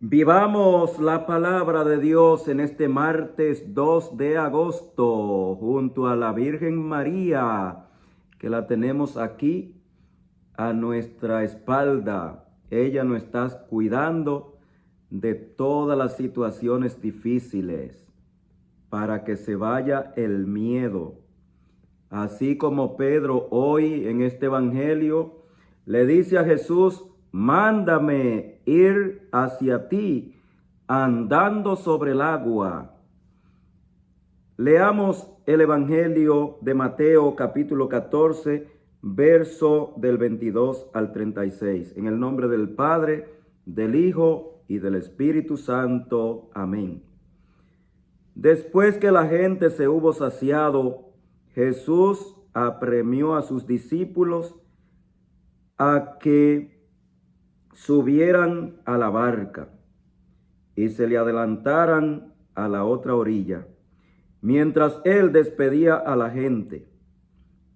Vivamos la palabra de Dios en este martes 2 de agosto junto a la Virgen María, que la tenemos aquí a nuestra espalda. Ella nos está cuidando de todas las situaciones difíciles para que se vaya el miedo. Así como Pedro hoy en este evangelio le dice a Jesús: mándame ir hacia ti andando sobre el agua. Leamos el evangelio de Mateo capítulo 14, verso del 22 al 36. En el nombre del Padre, del Hijo y del Espíritu Santo. Amén. Después que la gente se hubo saciado, Jesús apremió a sus discípulos a que subieran a la barca y se le adelantaran a la otra orilla, mientras él despedía a la gente.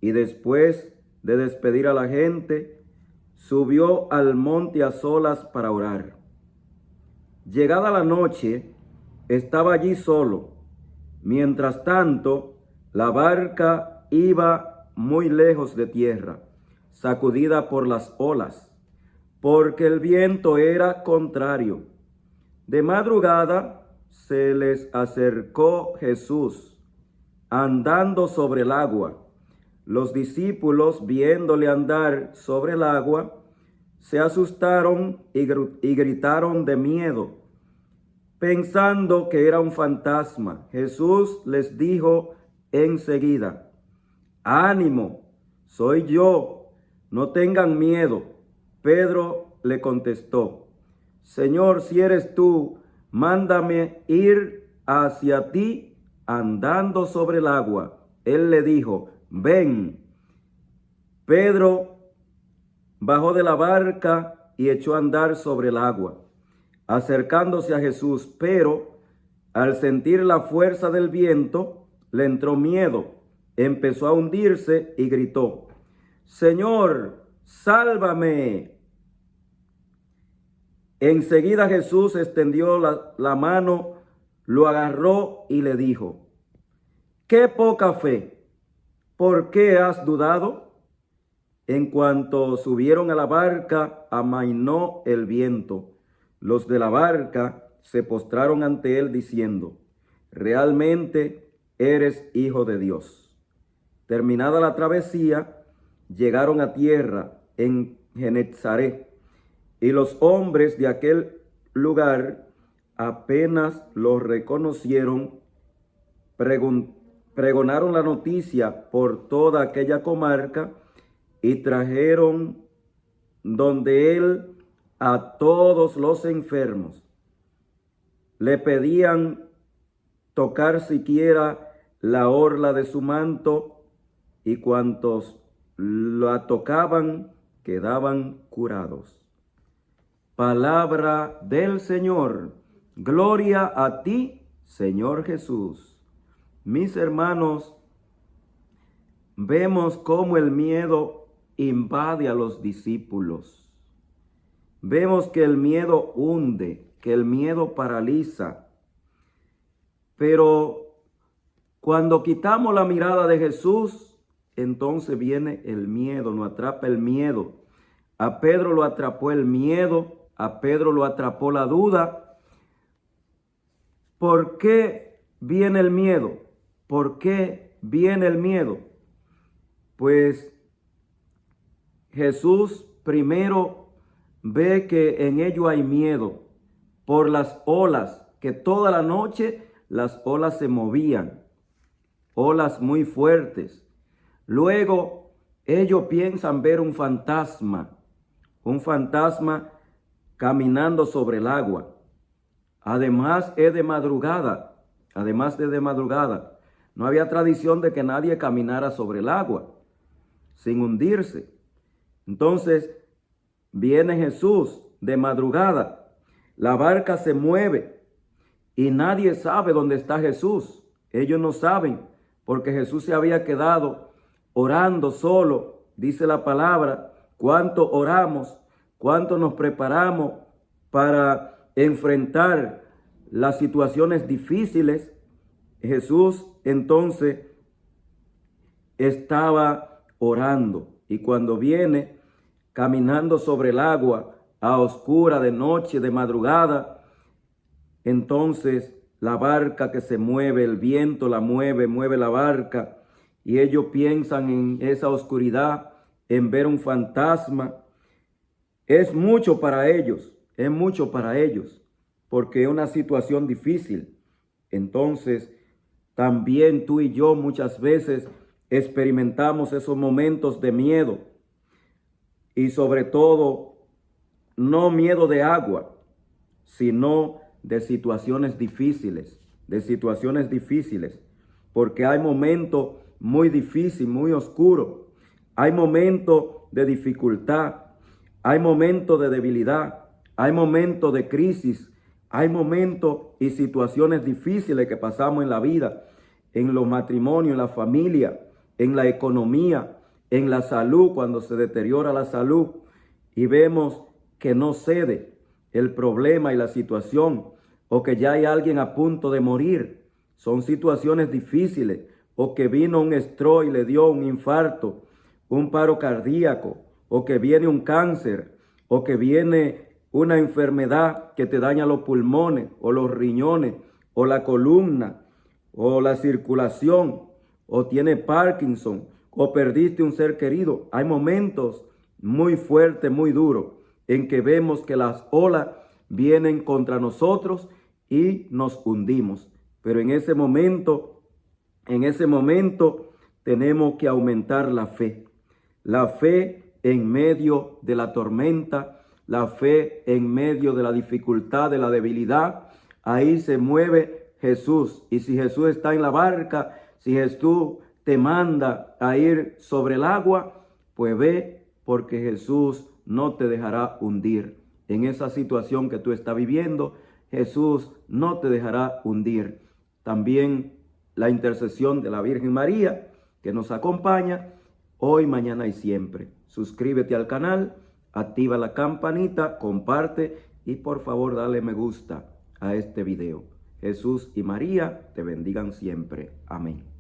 Y después de despedir a la gente, subió al monte a solas para orar. Llegada la noche, estaba allí solo. Mientras tanto, la barca iba muy lejos de tierra, sacudida por las olas, porque el viento era contrario. De madrugada se les acercó Jesús, andando sobre el agua. Los discípulos, viéndole andar sobre el agua, se asustaron y gritaron de miedo, pensando que era un fantasma. Jesús les dijo enseguida: ánimo, soy yo, no tengan miedo. Pedro le contestó: Señor, si eres tú, mándame ir hacia ti andando sobre el agua. Él le dijo: ven. Pedro bajó de la barca y echó a andar sobre el agua, acercándose a Jesús, pero al sentir la fuerza del viento, le entró miedo, empezó a hundirse y gritó: Señor, sálvame. Enseguida Jesús extendió la mano, lo agarró y le dijo: ¡qué poca fe! ¿Por qué has dudado? En cuanto subieron a la barca, amainó el viento. Los de la barca se postraron ante él diciendo: realmente eres Hijo de Dios. Terminada la travesía, llegaron a tierra en Genezaret, y los hombres de aquel lugar apenas lo reconocieron, pregonaron la noticia por toda aquella comarca y trajeron donde él a todos los enfermos. Le pedían tocar siquiera la orla de su manto, y cuantos la tocaban quedaban curados. Palabra del Señor. Gloria a ti, Señor Jesús. Mis hermanos, vemos cómo el miedo invade a los discípulos. Vemos que el miedo hunde, que el miedo paraliza. Pero cuando quitamos la mirada de Jesús, entonces viene el miedo, nos atrapa el miedo. A Pedro lo atrapó el miedo, a Pedro lo atrapó la duda. ¿Por qué viene el miedo? ¿Por qué viene el miedo? Pues Jesús primero ve que en ello hay miedo por las olas, que toda la noche las olas se movían, olas muy fuertes. Luego ellos piensan ver un fantasma caminando sobre el agua. Además de madrugada. No había tradición de que nadie caminara sobre el agua sin hundirse. Entonces viene Jesús de madrugada, la barca se mueve y nadie sabe dónde está Jesús. Ellos no saben, porque Jesús se había quedado orando solo. Dice la palabra: cuánto oramos, cuánto nos preparamos para enfrentar las situaciones difíciles, Jesús entonces estaba orando. Y cuando viene caminando sobre el agua a oscura, de noche, de madrugada, entonces la barca que se mueve, el viento la mueve, mueve la barca, y ellos piensan en esa oscuridad, en ver un fantasma. Es mucho para ellos, es mucho para ellos, porque es una situación difícil. Entonces, también tú y yo muchas veces experimentamos esos momentos de miedo, y sobre todo, no miedo de agua, sino de situaciones difíciles, porque hay momentos muy difíciles, muy oscuros, hay momentos de dificultad, hay momentos de debilidad, hay momentos de crisis, hay momentos y situaciones difíciles que pasamos en la vida, en los matrimonios, en la familia, en la economía, en la salud, cuando se deteriora la salud y vemos que no cede el problema y la situación, o que ya hay alguien a punto de morir. Son situaciones difíciles, o que vino un stroke y le dio un infarto, un paro cardíaco, o que viene un cáncer, o que viene una enfermedad que te daña los pulmones, o los riñones, o la columna, o la circulación, o tiene Parkinson, o perdiste un ser querido. Hay momentos muy fuertes, muy duros, en que vemos que las olas vienen contra nosotros y nos hundimos. Pero en ese momento tenemos que aumentar la fe. La fe en medio de la tormenta, la fe en medio de la dificultad, de la debilidad. Ahí se mueve Jesús. Y si Jesús está en la barca, si Jesús te manda a ir sobre el agua, pues ve, porque Jesús no te dejará hundir. En esa situación que tú estás viviendo, Jesús no te dejará hundir. También la intercesión de la Virgen María, que nos acompaña hoy, mañana y siempre. Suscríbete al canal, activa la campanita, comparte y por favor dale me gusta a este video. Jesús y María te bendigan siempre. Amén.